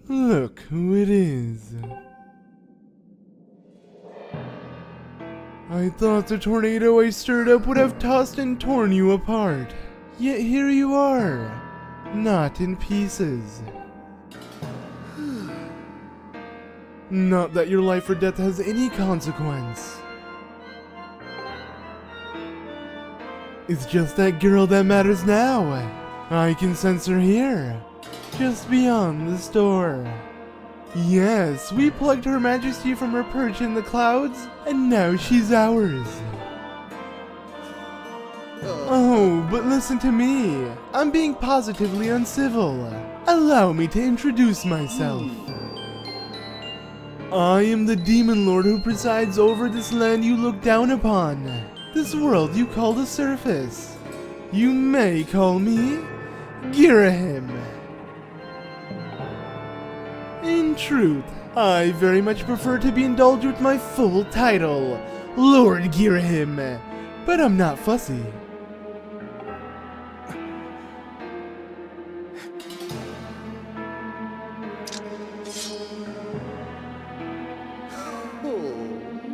Look who it is. I thought the tornado I stirred up would have tossed and torn you apart. Yet here you are, not in pieces. Not that your life or death has any consequence. It's just that girl that matters now. I can sense her here, just beyond the store. Yes, we plucked Her Majesty from her perch in the clouds, and now she's ours. Oh, but listen to me. I'm being positively uncivil. Allow me to introduce myself. I am the Demon Lord who presides over this land you look down upon. This world you call the surface. You may call me Ghirahim. In truth, I very much prefer to be indulged with my full title, Lord Ghirahim, but I'm not fussy.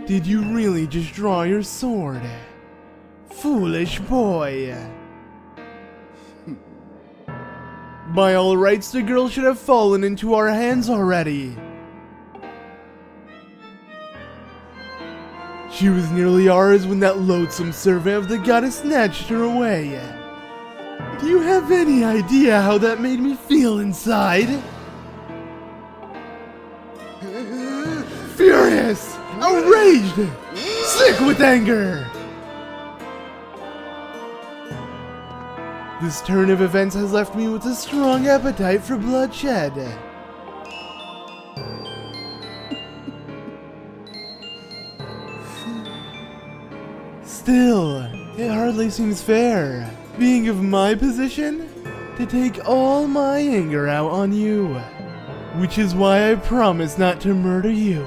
Did you really just draw your sword? Foolish boy. By all rights, the girl should have fallen into our hands already. She was nearly ours when that loathsome servant of the goddess snatched her away. Do you have any idea how that made me feel inside? Furious! Outraged! Sick with anger! This turn of events has left me with a strong appetite for bloodshed. Still, it hardly seems fair, being of my position, to take all my anger out on you. Which is why I promise not to murder you.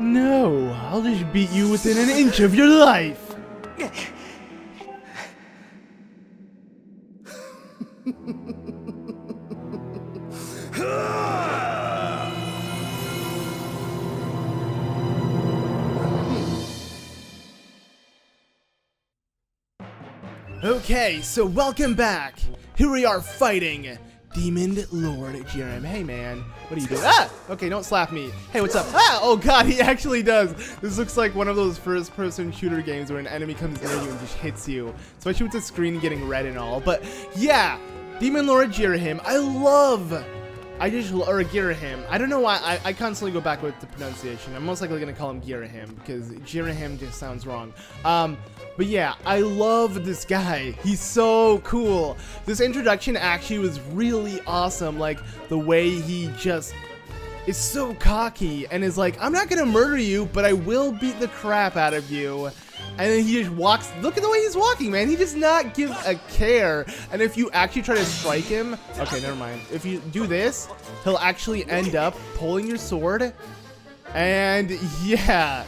No, I'll just beat you within an inch of your life. Okay, so welcome back. Here we are fighting Demon Lord Ghirahim. Hey man, what are you doing? Ah! Okay, don't slap me. Hey, what's up? Ah! Oh god, he actually does. This looks like one of those first-person shooter games where an enemy comes near you and just hits you. Especially with the screen getting red and all. But yeah, Demon Lord Ghirahim. Or Ghirahim. I don't know why I constantly go back with the pronunciation. I'm most likely gonna call him Ghirahim because Ghirahim just sounds wrong. But yeah, I love this guy. He's so cool. This introduction actually was really awesome. Like the way he just is so cocky and is like, I'm not gonna murder you, but I will beat the crap out of you. And then he just walks. Look at the way he's walking, man. He does not give a care. And if you actually try to strike him, okay, never mind. If you do this, he'll actually end up pulling your sword. And yeah,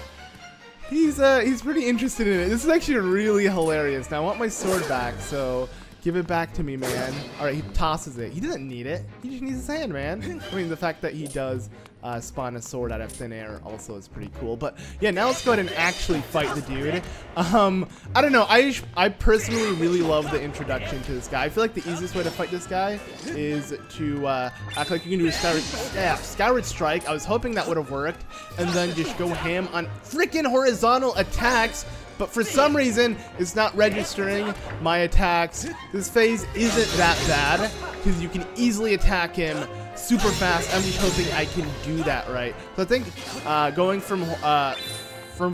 he's pretty interested in it. This is actually really hilarious. Now I want my sword back, so give it back to me, man. All right, he tosses it. He doesn't need it. He just needs his hand, man. I mean, the fact that he does spawn a sword out of thin air also is pretty cool. But yeah, now let's go ahead and actually fight the dude. I don't know. I personally really love the introduction to this guy. I feel like the easiest way to fight this guy is to act like you can do a Skyward Strike. I was hoping that would have worked, and then just go ham on freaking horizontal attacks. But for some reason, it's not registering my attacks. This phase isn't that bad because you can easily attack him super fast. I'm just hoping I can do that right. So I think going from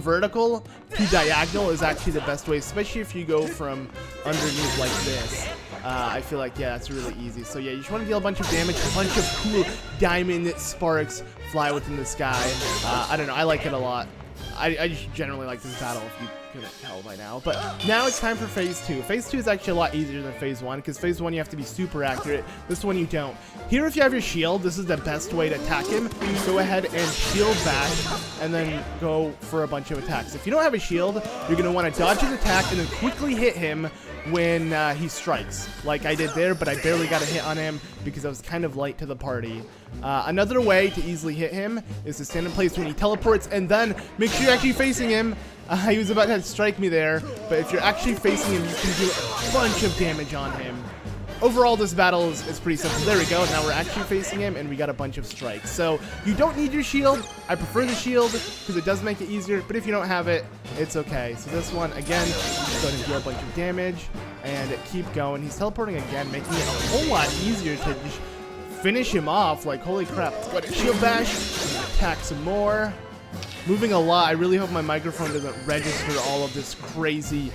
vertical to diagonal is actually the best way, especially if you go from underneath like this. I feel like, yeah, that's really easy. So yeah, you just want to deal a bunch of damage, a bunch of cool diamond sparks fly within the sky. I don't know, I like it a lot. I just generally like this battle, if you couldn't tell by now. But now it's time for phase 2. Phase 2 is actually a lot easier than phase 1, because phase 1 you have to be super accurate. This one you don't. Here, if you have your shield, this is the best way to attack him. Go ahead and shield bash, and then go for a bunch of attacks. If you don't have a shield, you're going to want to dodge his attack and then quickly hit him when he strikes, like I did there, but I barely got a hit on him because I was kind of late to the party. Another way to easily hit him is to stand in place when he teleports and then make sure you're actually facing him. He was about to strike me there, but if you're actually facing him, you can do a bunch of damage on him. Overall, this battle is pretty simple. There we go. Now we're actually facing him, and we got a bunch of strikes. So you don't need your shield. I prefer the shield because it does make it easier, but if you don't have it, it's okay. So this one, again, just go ahead and deal a bunch of damage and keep going. He's teleporting again, making it a whole lot easier to just finish him off. Like, holy crap. Let's go ahead and shield bash, attack some more. Moving a lot. I really hope my microphone doesn't register all of this crazy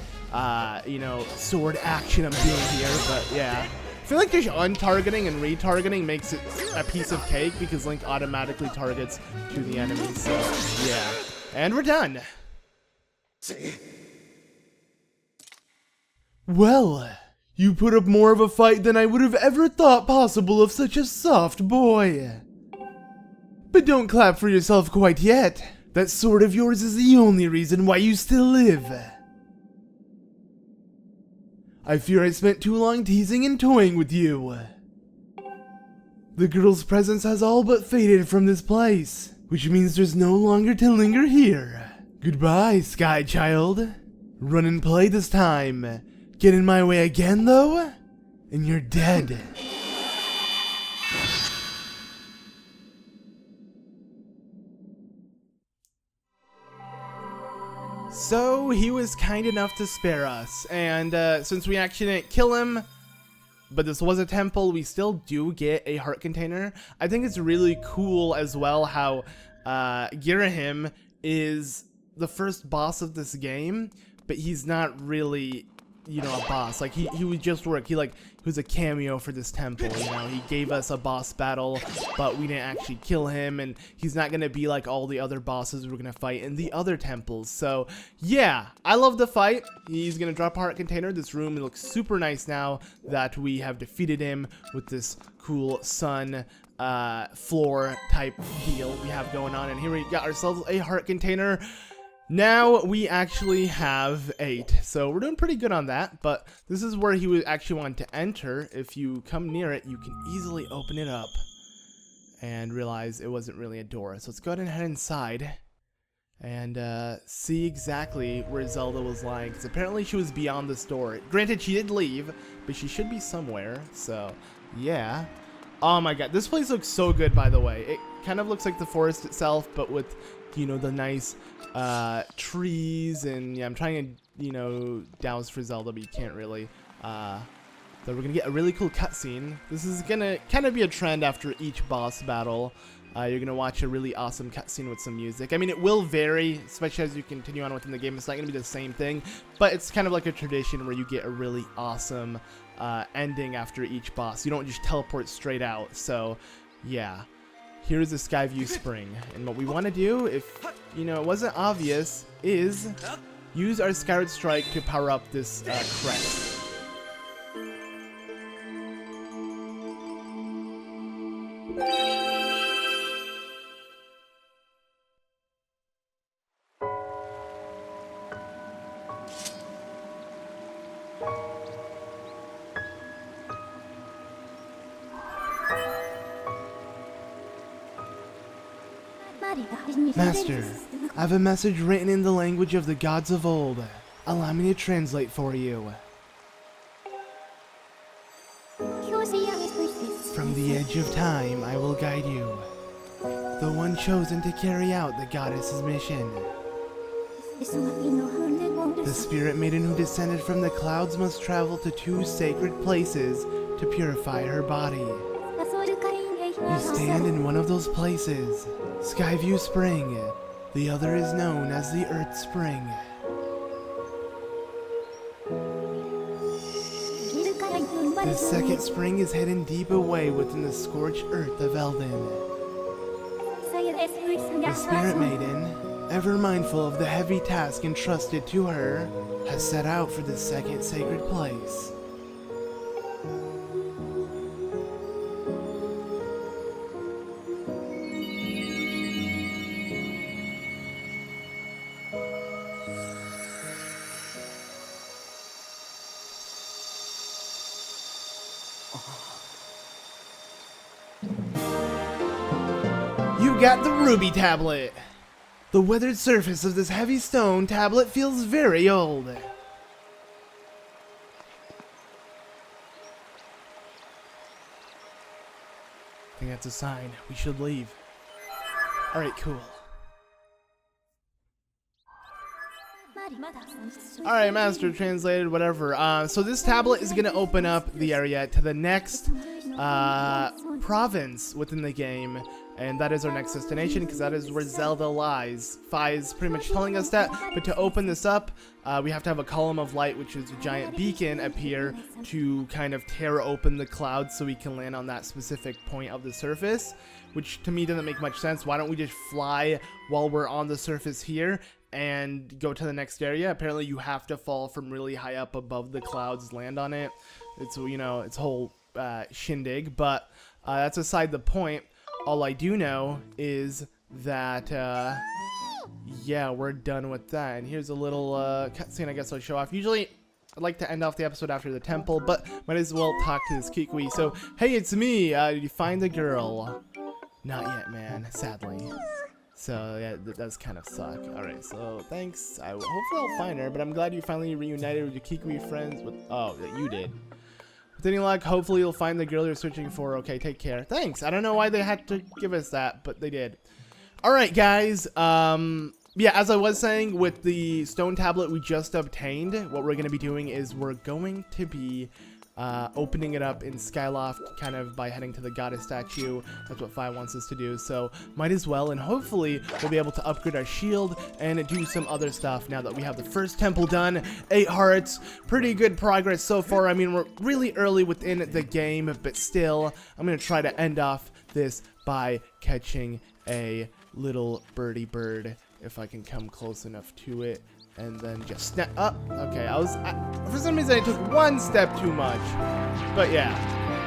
you know, sword action I'm doing here, but yeah. I feel like just untargeting and retargeting makes it a piece of cake because Link automatically targets to the enemy, so yeah. And we're done. Well, you put up more of a fight than I would have ever thought possible of such a soft boy. But don't clap for yourself quite yet. That sword of yours is the only reason why you still live. I fear I spent too long teasing and toying with you. The girl's presence has all but faded from this place, which means there's no longer to linger here. Goodbye, Sky Child. Run and play this time. Get in my way again, though, and you're dead. So he was kind enough to spare us, and since we actually didn't kill him, but this was a temple, we still do get a heart container. I think it's really cool as well how Ghirahim is the first boss of this game, but he's not really, you know, a boss. Like he would just work. He was a cameo for this temple, you know. He gave us a boss battle, but we didn't actually kill him, and he's not gonna be like all the other bosses we're gonna fight in the other temples. So yeah, I love the fight. He's gonna drop a heart container. This room looks super nice now that we have defeated him with this cool sun floor type deal we have going on. And here we got ourselves a heart container. Now we actually have 8, so we're doing pretty good on that, but this is where he would actually want to enter. If you come near it, you can easily open it up and realize it wasn't really a door. So let's go ahead and head inside and see exactly where Zelda was lying, because apparently she was beyond this door. Granted, she did leave, but she should be somewhere, so yeah. Oh my god, this place looks so good, by the way. It kind of looks like the forest itself, but with, you know, the nice trees, and yeah, I'm trying to, you know, douse for Zelda, but you can't really. So we're gonna get a really cool cutscene. This is gonna kind of be a trend after each boss battle. You're gonna watch a really awesome cutscene with some music. I mean, it will vary, especially as you continue on within the game. It's not gonna be the same thing, but it's kind of like a tradition where you get a really awesome ending after each boss. You don't just teleport straight out. So yeah. Here's the Skyview Spring, and what we want to do, if, you know, it wasn't obvious, is use our Skyward Strike to power up this crest. Master, I have a message written in the language of the gods of old. Allow me to translate for you. From the edge of time, I will guide you. The one chosen to carry out the goddess's mission. The spirit maiden who descended from the clouds must travel to 2 sacred places to purify her body. You stand in one of those places, Skyview Spring. The other is known as the Earth Spring. The second spring is hidden deep away within the scorched earth of Eldin. The Spirit Maiden, ever mindful of the heavy task entrusted to her, has set out for the second sacred place. You got the ruby tablet. The weathered surface of this heavy stone tablet feels very old. I think that's a sign. We should leave. Alright, cool. Alright, master translated, whatever. So this tablet is going to open up the area to the next province within the game. And that is our next destination, because that is where Zelda lies. Fi's pretty much telling us that, but to open this up, we have to have a column of light, which is a giant beacon, appear to kind of tear open the clouds so we can land on that specific point of the surface, which to me doesn't make much sense. Why don't we just fly while we're on the surface here and go to the next area? Apparently you have to fall from really high up above the clouds, land on it. It's, you know, it's a whole shindig, but that's aside the point. All I do know is that, yeah, we're done with that. And here's a little cutscene I guess I'll show off. Usually, I'd like to end off the episode after the temple, but might as well talk to this Kikwi. So, hey, it's me. Did you find the girl? Not yet, man, sadly. So, yeah, that does kind of suck. Alright, so thanks. Hopefully I'll find her, but I'm glad you finally reunited with your Kikwi friends. Oh, that you did. With any luck, hopefully you'll find the girl you're searching for. Okay, take care. Thanks. I don't know why they had to give us that, but they did. Alright, guys. Yeah, as I was saying, with the stone tablet we just obtained, what we're going to be doing is we're going to be opening it up in Skyloft, kind of by heading to the goddess statue. That's what Fi wants us to do, so might as well, and hopefully we'll be able to upgrade our shield and do some other stuff now that we have the first temple done. 8 hearts, pretty good progress so far. I mean, we're really early within the game, but still, I'm going to try to end off this by catching a little birdie bird, if I can come close enough to it. And then just snap up. Okay, for some reason I took one step too much. But yeah.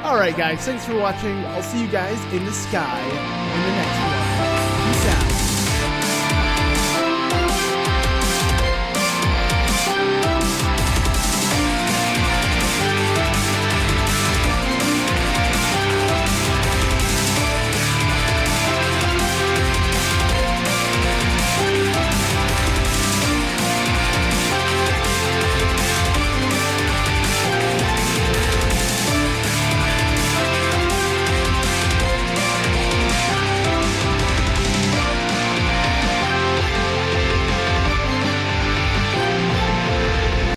Alright guys, thanks for watching. I'll see you guys in the sky in the next